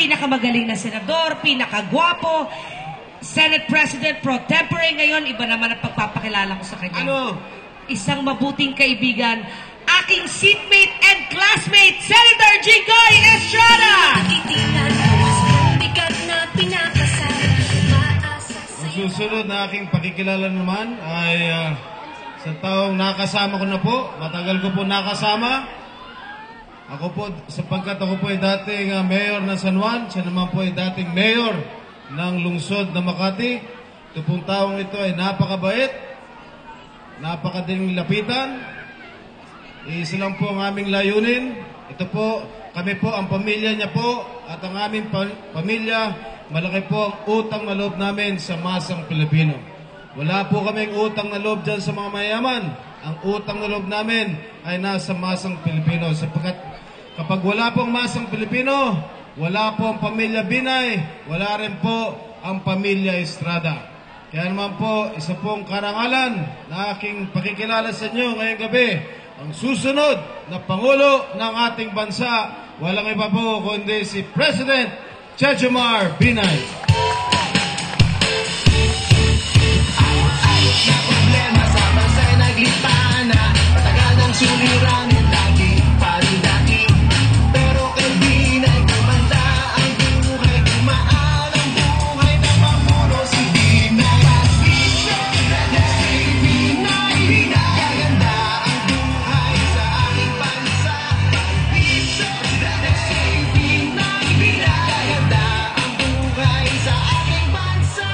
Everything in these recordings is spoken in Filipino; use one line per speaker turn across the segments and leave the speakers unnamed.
pinakamagaling na senador, pinakagwapo, Senate President pro tempore. Ngayon, iba naman ang pagpapakilala ko sa kanya.
Ano?
Isang mabuting kaibigan, aking seatmate and classmate, Senator Jinggoy Estrada!
Ang susunod na aking pakikilala naman ay sa taong nakasama ko na po. Matagal ko po nakasama. Ako po, sapagkat ako po ay dating mayor ng San Juan, siya naman po ay dating mayor ng lungsod na Makati. Ito pong taong ito ay napakabait, napakadaling lapitan. Isa lang po ang aming layunin. Ito po, kami po, ang pamilya niya po, at ang aming pamilya, malaki po ang utang na loob namin sa masang Pilipino. Wala po kaming utang na loob dyan sa mga mayaman. Ang utang na loob namin ay nasa masang Pilipino. Sapagkat kapag wala pong masang Pilipino, wala po ang pamilya Binay, wala rin po ang pamilya Estrada. Kaya naman po, isa pong karangalan na aking pakikilala sa inyo ngayong gabi, ang susunod na Pangulo ng ating bansa, walang iba po kundi si President Jejomar Binay.
Na problema sa bansa'y naglipa na, matagal ng suliranin lagi pa rin dati. Pero kay Binay gumanda ang buhay, gumaan ang buhay ng Pangulo si Binay. Si Binay, gaganda ang buhay sa aking bansa. Si Binay, gaganda ang buhay sa aking bansa.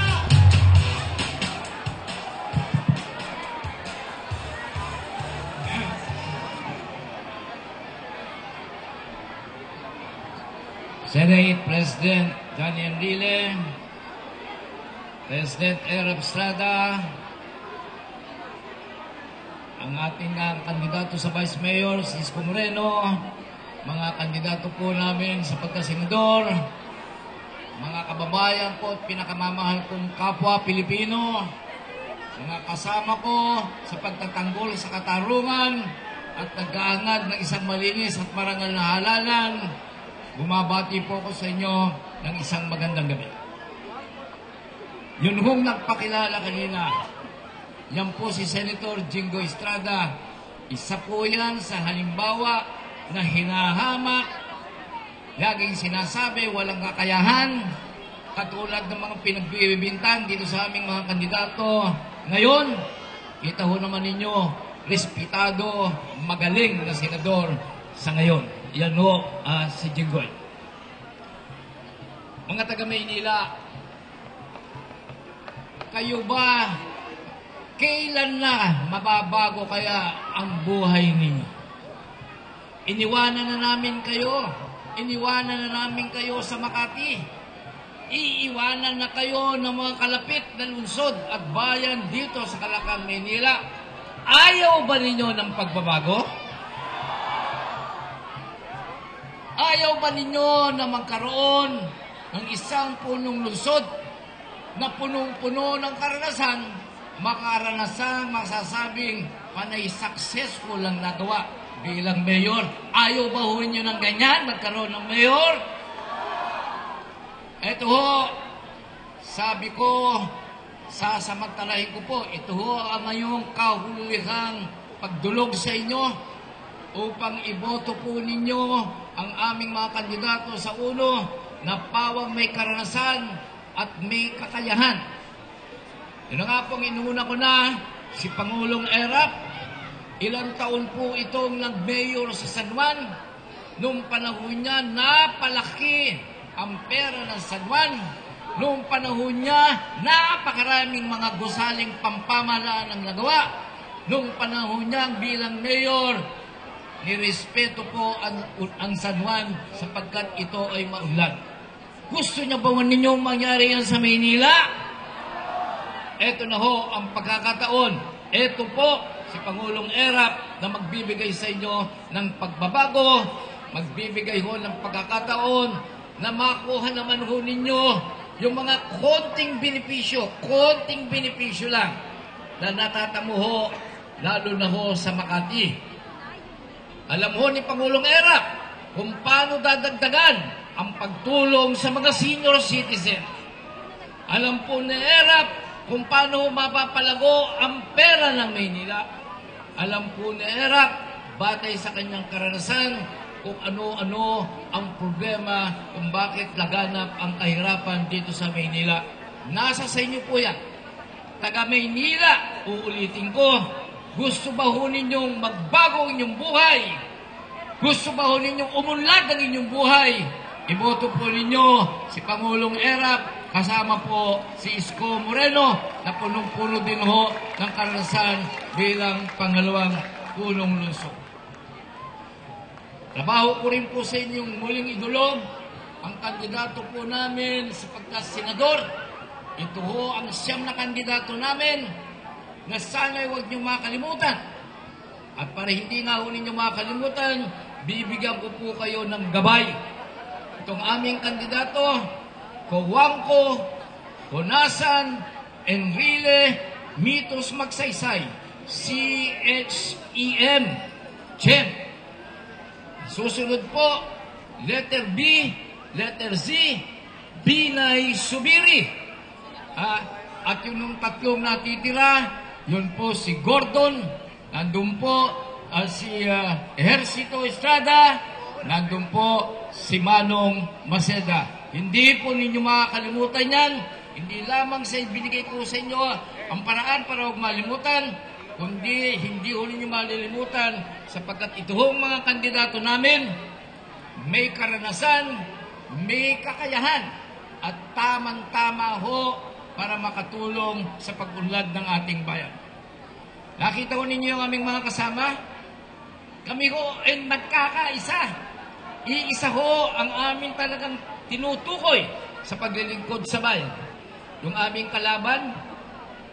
Senate President Johnny Enrile, President Erap Estrada, ang ating kandidato sa Vice Mayor, si Isko Moreno, mga kandidato po namin sa pagkasenador, mga kababayan ko at pinakamamahal kong kapwa Pilipino, mga kasama ko sa pagtatanggol sa katarungan at nag-aangad ng isang malinis at marangal na halalan, bumabati po ko sa inyo ng isang magandang gabi. Yun hong nagpakilala kanina, yan po si Senator Jinggoy Estrada. Isa po yan sa halimbawa na hinahamak, laging sinasabi walang kakayahan, katulad ng mga pinagbibintan dito sa aming mga kandidato. Ngayon, kita ho naman ninyo, respetado, magaling na senador sa ngayon. Yan ho, si Jinggoy. Mga taga Maynila, kayo ba, kailan na mababago kaya ang buhay ninyo? Iniwanan na namin kayo. Iniwanan na namin kayo sa Makati. Iiwanan na kayo ng mga kalapit na lungsod at bayan dito sa Calacang, Maynila. Ayaw ba ninyo ng pagbabago? Ayaw ba ninyo na magkaroon ng isang punong lungsod na punong-puno ng karanasan, makaranasang masasabing panay successful ang nagawa bilang mayor? Ayaw ba ho ninyo ng ganyan, magkaroon ng mayor? Ito ho, sabi ko, sasamantalahin ko po, ito ho ang ngayong kahulihang pagdulog sa inyo upang iboto po ninyo ang aming mga kandidato sa uno na pawang may karanasan at may kakayahan. Yun nga pong inuna ko na, si Pangulong Erap, ilang taon po itong nag-mayor sa San Juan. Noong panahon niya, napalaki ang pera ng San Juan. Noong panahon niya, napakaraming mga gusaling pampamahalaan ang nagawa. Noong panahon niya bilang mayor, nirespeto po ang San Juan sapagkat ito ay maunlad. Gusto niya ba ninyong mangyari yan sa Maynila? Ito na ho ang pagkakataon. Ito po si Pangulong Erap na magbibigay sa inyo ng pagbabago, magbibigay ho ng pagkakataon na makuha naman ho ninyo yung mga konting benepisyo lang na natatamo ho, lalo na ho sa Makati. Alam ho ni Pangulong Erap kung paano dadagdagan ang pagtulong sa mga senior citizen. Alam po ni ERAP kung paano mapapalago ang pera ng Maynila. Alam po ni ERAP, batay sa kanyang karanasan, kung ano-ano ang problema kung bakit laganap ang kahirapan dito sa Maynila. Nasa sa inyo po yan. Taga Maynila, uulitin ko, gusto ba ho ninyong magbago ang inyong buhay? Gusto ba ho ninyong umunlad ang inyong buhay? Iboto po ninyo si Pangulong ERAP, kasama po si Isko Moreno, na punong-puno din ho ng karanasan bilang pangalawang punong lungsod. Trabaho ko rin po sa inyong muling idulog ang kandidato po namin sa pagkasenador. Ito ho ang siyam na kandidato namin na sana'y huwag niyong makalimutan. At para hindi nga ho ninyo makalimutan, bibigyan ko po kayo ng gabay. Itong aming kandidato, Cojuangco, Honasan, Enrile, Mitos Magsaysay, CHEM, CHEM. Susunod po, letter B, letter Z, Binay Subiri. At yung tatlong natitira, yun po si Gordon, nandun po si Ejercito Estrada, nandun po si Manong Maceda. Hindi po ninyo makakalimutan yan. Hindi lamang sa binigay ko sa inyo ang paraan para huwag malimutan, kundi hindi ho ninyo malilimutan sapagkat ito hong mga kandidato namin may karanasan, may kakayahan at tamang-tama ho para makatulong sa pag-unlad ng ating bayan. Nakita ho ninyo yung aming mga kasama? Kami ho ay nagkakaisa. Iisa ho ang aming talagang tinutukoy sa paglilingkod sa bayan. Yung aming kalaban,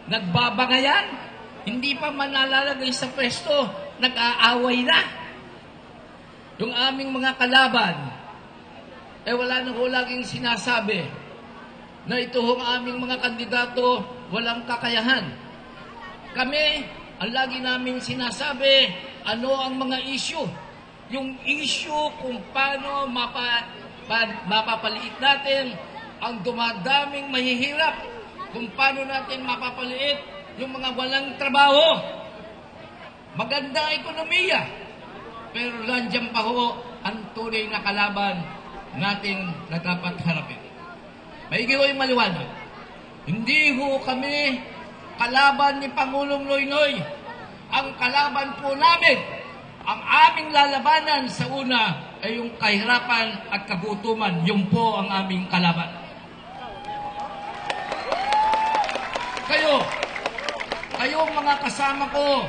nagbabangayan, hindi pa manalalagay sa pwesto, nag-aaway na. Yung aming mga kalaban, wala na ho laging sinasabi na ito hong aming mga kandidato walang kakayahan. Kami, ang lagi namin sinasabi, ano ang mga issue. Yung issue kung paano mapapaliit natin ang dumadaming mahihirap, kung paano natin mapapaliit yung mga walang trabaho. Maganda ekonomiya, pero nandiyan pa ho ang tunay na kalaban natin na dapat harapin. Maigi ho yung maliwanag. Hindi ho kami kalaban ni Pangulong Noynoy. Ang kalaban po namin, ang aming lalabanan sa una ay yung kahirapan at kagutuman. Yun po ang aming kalaban. Kayo mga kasama ko,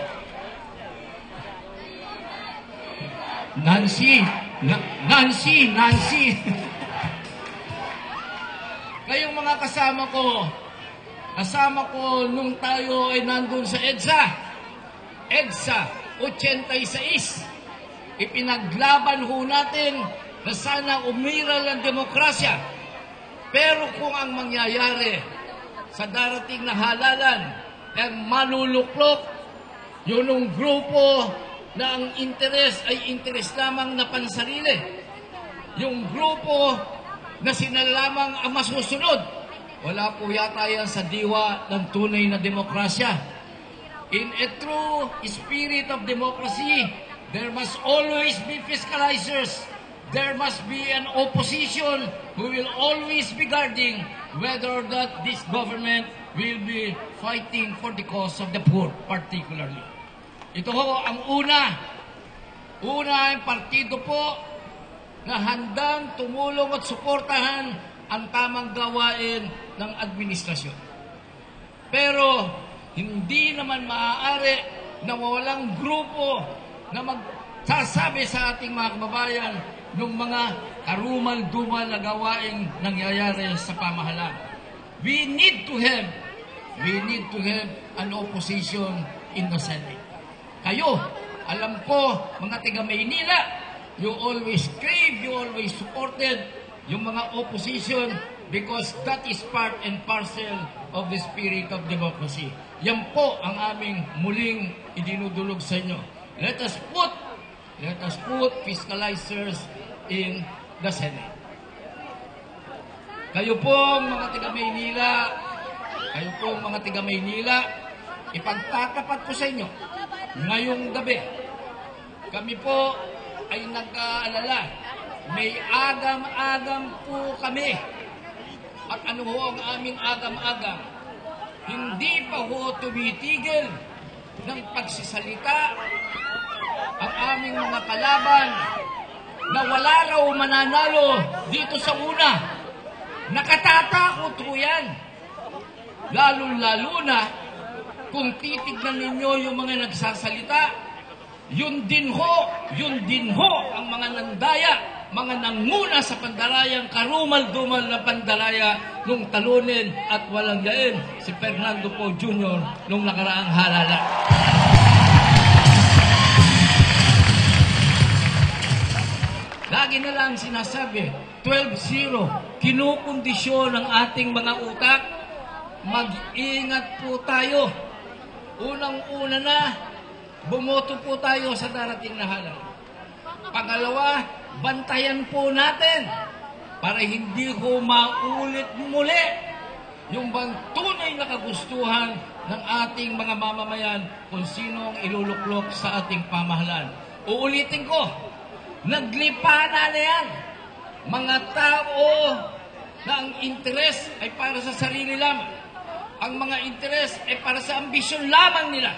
Nancy. Kayong mga kasama ko nung tayo ay nandun sa EDSA 86. Ipinaglaban ho natin na sana umiral ang demokrasya. Pero kung ang mangyayari sa darating na halalan ay maluluklok, yun ang grupo na ang interes ay interes lamang na pansarili. Yung grupo na sila lamang ang masusunod, wala po yata yan sa diwa ng tunay na demokrasya. In a true spirit of democracy, there must always be fiscalizers. There must be an opposition who will always be guarding whether or not this government will be fighting for the cause of the poor particularly. Ito ho ang una ang partido po na handang tumulong at suportahan ang tamang gawain ng administrasyon. Pero hindi naman maaari na walang grupo na magsasabi sa ating mga kababayan ng mga karumal-dumal na gawain nangyayari sa pamahalaan. We need to have an opposition in the Senate. Kayo, alam ko, mga taga Maynila, you always crave, you always supported yung mga opposition because that is part and parcel of the spirit of democracy. Yan po ang aming muling idinudulog sa inyo. Let us put fiscalizers in the Senate. Kayo pong mga taga Maynila, ipagtatapat ko sa inyo, ngayong gabi, kami po ay nag-aalala. May agam-agam po kami. At ano ho ang aming agam-agam? Hindi pa ho tumitigil ng pagsisalita ang aming mga kalaban na wala raw mananalo dito sa una. Nakatatakot ho yan. Lalo-lalo na kung titignan ninyo yung mga nagsasalita, yun din ho ang mga nandaya, mga nanguna sa pandalayang karumal-dumal na pandalaya nung talunin at walang yain si Fernando Poe Jr. nung nakaraang halala. Lagi na lang sinasabi, 12-0, kinukondisyon ng ating mga utak. Mag-ingat po tayo. Unang-una na, bumoto po tayo sa darating na halal. Pangalawa, bantayan po natin para hindi ko maulit muli yung bang tunay na kagustuhan ng ating mga mamamayan kung sino ang iluluklok sa ating pamahalaan. Uulitin ko, naglipana na yan. Mga tao na ang interes ay para sa sarili lamang. Ang mga interes ay para sa ambisyon lamang nila.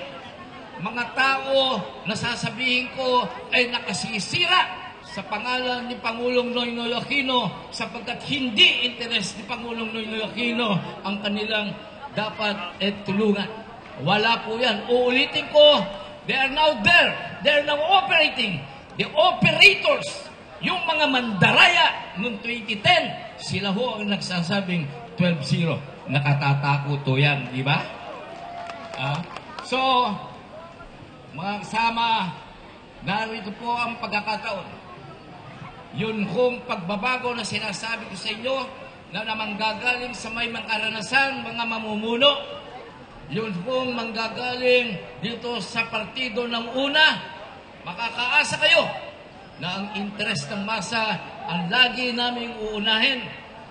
Mga tao na sasabihin ko ay nakasisira sa pangalan ni Pangulong Noynoy Aquino sapagkat hindi interes ni Pangulong Noynoy Aquino ang kanilang dapat tulungan. Wala po yan. Uulitin ko, they are now there. They are now operating. The operators, yung mga mandaraya noong 2010, sila ho ang nagsasabing 12-0. Nakatatakot to yan, di ba? So, mga kasama, narito po ang pagkakataon. Yun kong pagbabago na sinasabi ko sa inyo na manggagaling sa may karanasan mga mamumuno. Yun pong manggagaling dito sa partido ng una. Makakaasa kayo na ang interes ng masa ang lagi naming uunahin.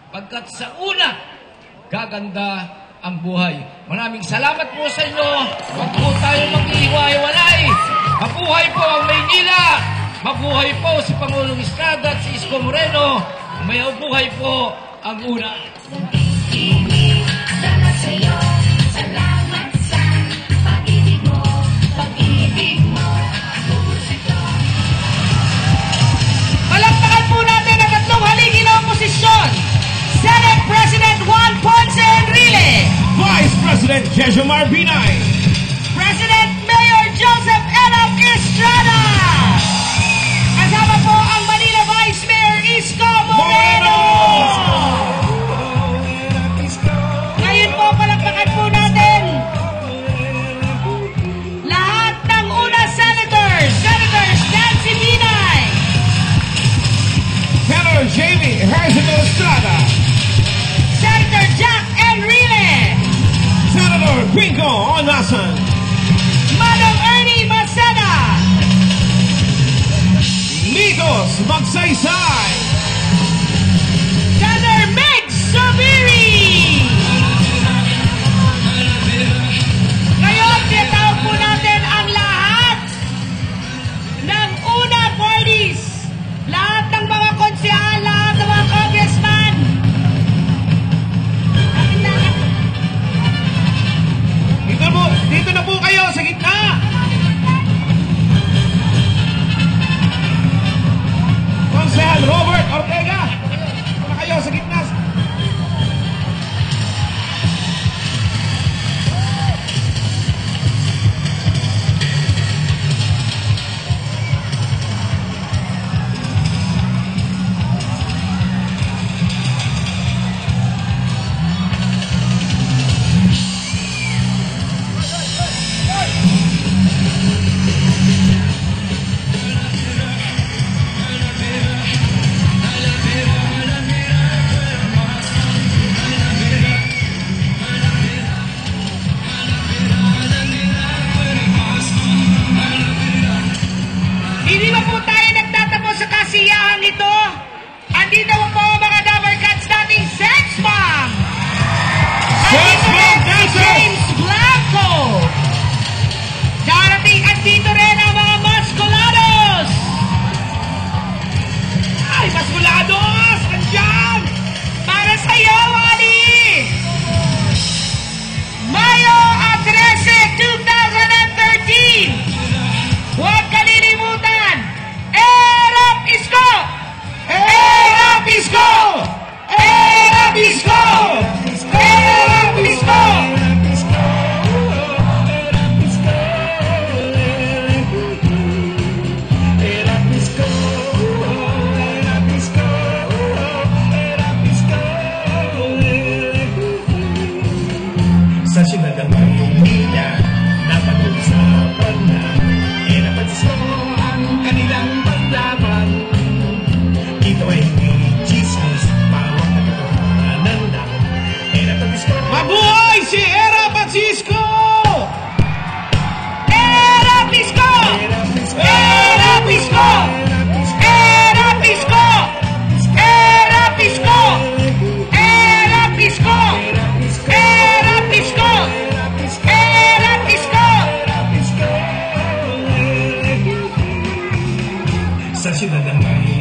Pagkat sa una, gaganda ang buhay. Maraming salamat po sa inyo. Huwag po tayo mag-iiwa-iwalay. Mabuhay po ang Maynila. Mabuhay po si Pangulong Estrada at si Isko Moreno. Mabuhay po ang una.
Salamat sa iyo. Salamat sa pag-ibig mo. Pag-ibig mo.
Palakpakan po natin ang tatlong haligi ng oposisyon. Senate President Juan Ponce Enrile,
Vice President Jejomar Binay,
President Mayor Joseph Elap Estrada, kasama po ang Manila Vice Mayor Isko Moreno. Ngayon po, palakpakan po natin lahat ng una Senators Nancy Binay,
Senator Jamie Hercito Estrada,
Senator Jack Enrile,
Senator Bingo Onasan,
Madam Ernie Maceda,
Litos Magsaysay,
Senator Meg Zubiri. Ngayon, tinatawag po natin ang lahat ng una parties, lahat ng mga konsehal, lahat ng mga congressman.
Dito na po kayo sa gitna. Konsehal Robert
ay si Era Francisco!
Era Pisco! Era Pisco! Era Pisco! Era Pisco! Era Pisco! Era Pisco! Era Pisco!
Sa siyudad ng